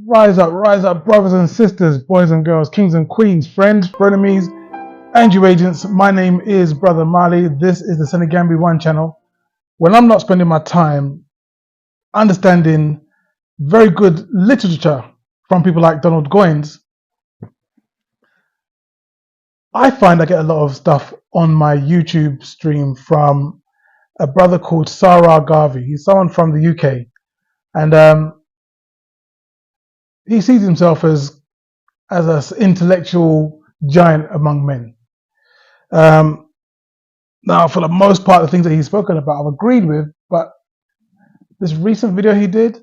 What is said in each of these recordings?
rise up, brothers and sisters, boys and girls, kings and queens, friends, frenemies, and you agents. My name is Brother Mali. This is the Senegambi One channel. When I'm not spending my time understanding very good literature from people like Donald Goines, I find I get a lot of stuff on my YouTube stream from a brother called Sar Ra Garvey. He's someone from the UK, and he sees himself as an intellectual giant among men. Now, for the most part, the things that he's spoken about, I've agreed with, but this recent video he did,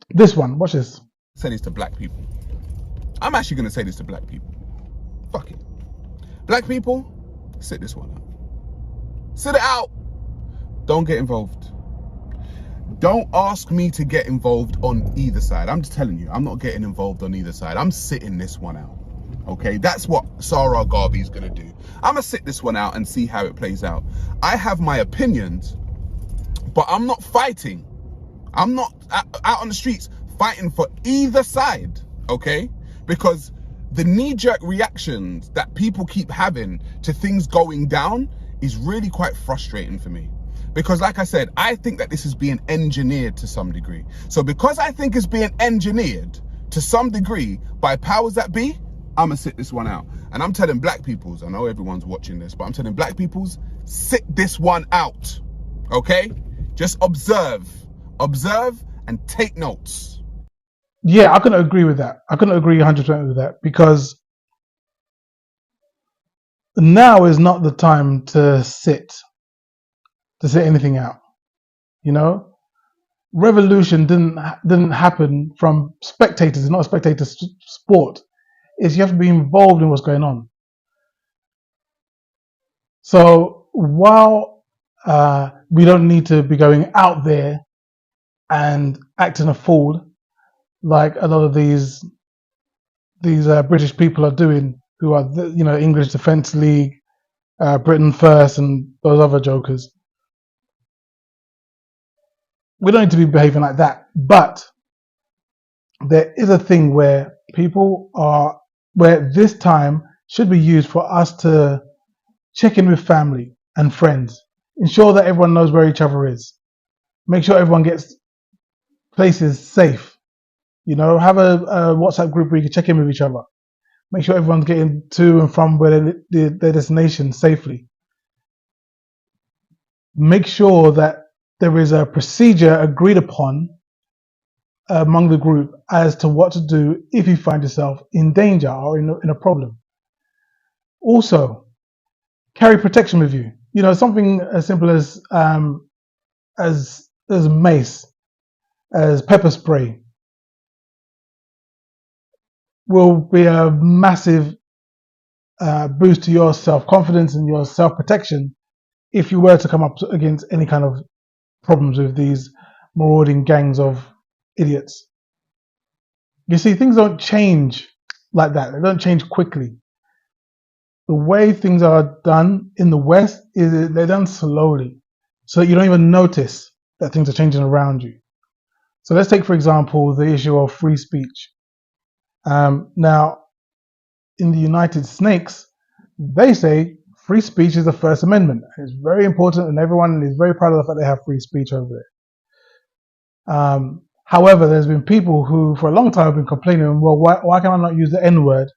this one, watch this. Say this to black people. I'm actually going to say this to black people. Fuck it. Black people, sit this one out. Sit it out. Don't get involved. Don't ask me to get involved on either side. I'm just telling you, I'm not getting involved on either side. I'm sitting this one out. Okay, that's what Sar Ra Garvey is going to do. I'm going to sit this one out and see how it plays out. I have my opinions, but I'm not fighting. I'm not out on the streets fighting for either side, okay? Because the knee-jerk reactions that people keep having to things going down is really quite frustrating for me. Because like I said, I think that this is being engineered to some degree. So because I think it's being engineered to some degree by powers that be, I'm gonna sit this one out. And I'm telling black peoples, I know everyone's watching this, but I'm telling black peoples, sit this one out, okay? Just observe and take notes. Yeah, I couldn't agree with that. I couldn't agree 100% with that, because now is not the time to sit anything out. You know, revolution didn't happen from spectators. It's not a spectator sport. It's you have to be involved in what's going on. So while we don't need to be going out there and acting a fool like a lot of these British people are doing, who are English Defence League, Britain First, and those other jokers. We don't need to be behaving like that, but there is a thing where where this time should be used for us to check in with family and friends, ensure that everyone knows where each other is, make sure everyone gets places safe. You know, have a WhatsApp group where you can check in with each other, make sure everyone's getting to and from their destination safely. Make sure that there is a procedure agreed upon among the group as to what to do if you find yourself in danger or in a problem. Also, carry protection with you. You know, something as simple as mace, as pepper spray, will be a massive boost to your self-confidence and your self-protection if you were to come up against any kind of problems with these marauding gangs of idiots. You see, things don't change like that. They don't change quickly. The way things are done in the West is they're done slowly, so that you don't even notice that things are changing around you. So let's take, for example, the issue of free speech. Now, in the United Snakes, they say free speech is the First Amendment. It's very important, and everyone is very proud of the fact they have free speech over there. However, there's been people who, for a long time, have been complaining, well, why can I not use the N-word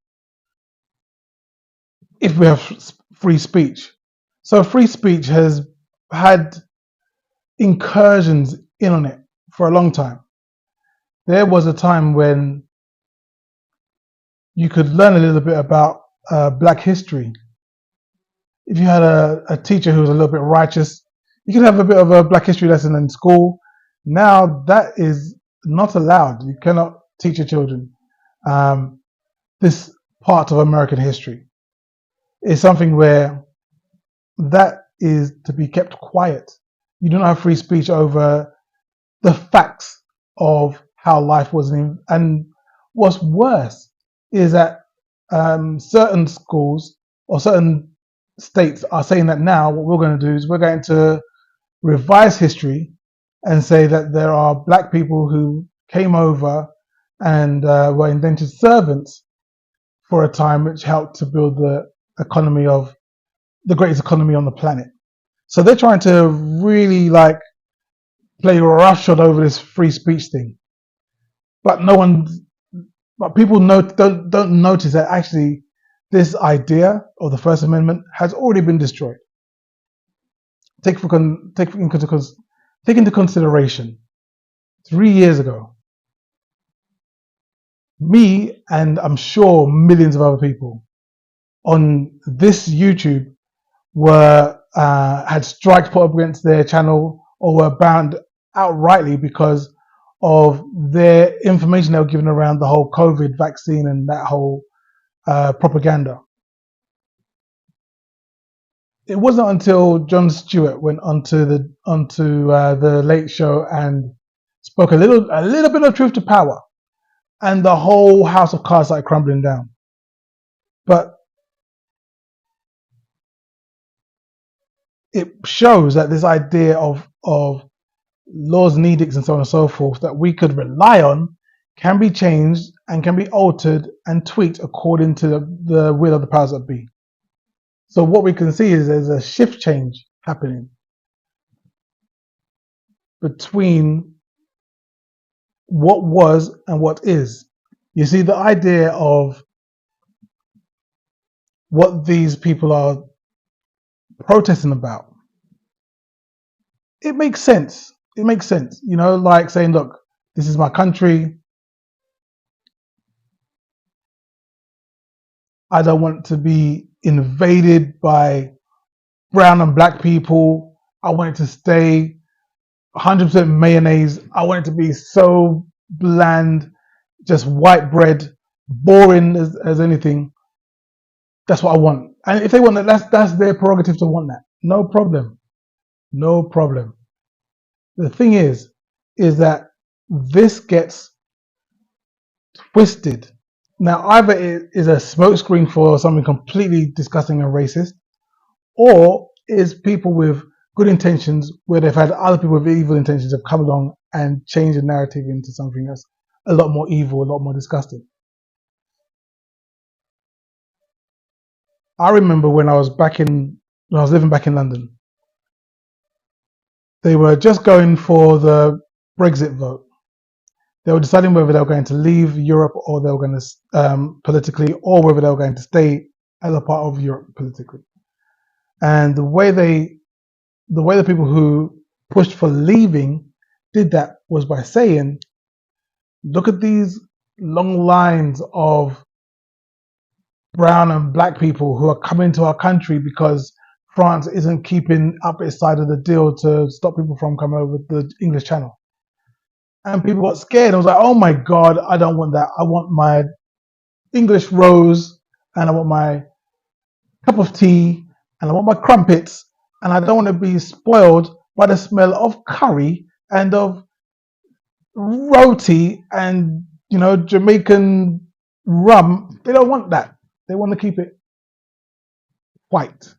if we have free speech? So free speech has had incursions in on it for a long time. There was a time when you could learn a little bit about black history. If you had a teacher who was a little bit righteous, you could have a bit of a black history lesson in school. Now that is not allowed. You cannot teach your children this part of American history. It's something where that is to be kept quiet. You do not have free speech over the facts of how life was. And what's worse is that certain schools or certain states are saying that now what we're going to do is we're going to revise history and say that there are black people who came over and were indentured servants for a time, which helped to build the greatest economy on the planet. So they're trying to really like play roughshod over this free speech thing, but people don't notice that actually this idea of the First Amendment has already been destroyed. Take into consideration 3 years ago, me and I'm sure millions of other people on this YouTube were had strikes put up against their channel or were banned outrightly because of their information they were given around the whole COVID vaccine and that whole propaganda. It wasn't until Jon Stewart went onto the Late Show and spoke a little bit of truth to power, and the whole house of cards started crumbling down. But it shows that this idea of laws and edicts and so on and so forth that we could rely on can be changed and can be altered and tweaked according to the will of the powers that be. So what we can see is there's a shift change happening between what was and what is. You see, the idea of what these people are protesting about, it makes sense. It makes sense. You know, like saying, look, this is my country. I don't want to be invaded by brown and black people. I want it to stay 100% mayonnaise. I want it to be so bland, just white bread, boring as anything. That's what I want. And if they want that, that's their prerogative to want that. No problem. No problem. The thing is that this gets twisted. Now, either it is a smokescreen for something completely disgusting and racist, or is people with good intentions where they've had other people with evil intentions have come along and changed the narrative into something that's a lot more evil, a lot more disgusting. I remember when I was living back in London, they were just going for the Brexit vote. They were deciding whether they were going to leave Europe or they were going to politically, or whether they were going to stay as a part of Europe politically. And the way the people who pushed for leaving did that was by saying, look at these long lines of brown and black people who are coming to our country because France isn't keeping up its side of the deal to stop people from coming over the English Channel. And people got scared. I was like, oh my God, I don't want that. I want my English rose and I want my cup of tea and I want my crumpets, and I don't want to be spoiled by the smell of curry and of roti and Jamaican rum. They don't want that. They want to keep it white.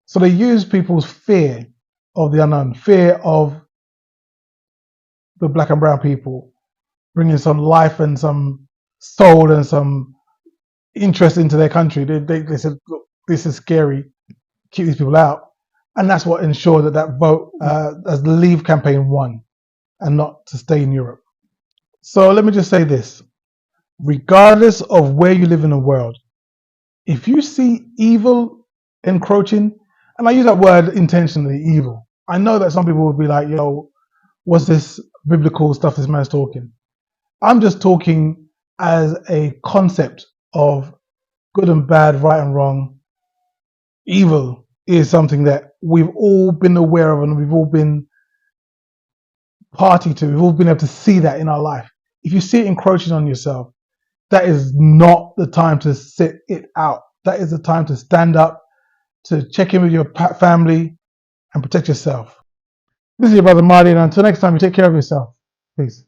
So they use people's fear of the unknown, fear of the black and brown people, bringing some life and some soul and some interest into their country. They said, look, this is scary, keep these people out. And that's what ensured that vote as the Leave campaign won and not to stay in Europe. So let me just say this. Regardless of where you live in the world, if you see evil encroaching, and I use that word intentionally, evil. I know that some people would be like, yo, what's this biblical stuff this man's talking? I'm just talking as a concept of good and bad, right and wrong. Evil is something that we've all been aware of and we've all been party to. We've all been able to see that in our life. If you see it encroaching on yourself, that is not the time to sit it out. That is the time to stand up, to check in with your family and protect yourself. This is your brother Marty, and until next time, you take care of yourself. Peace.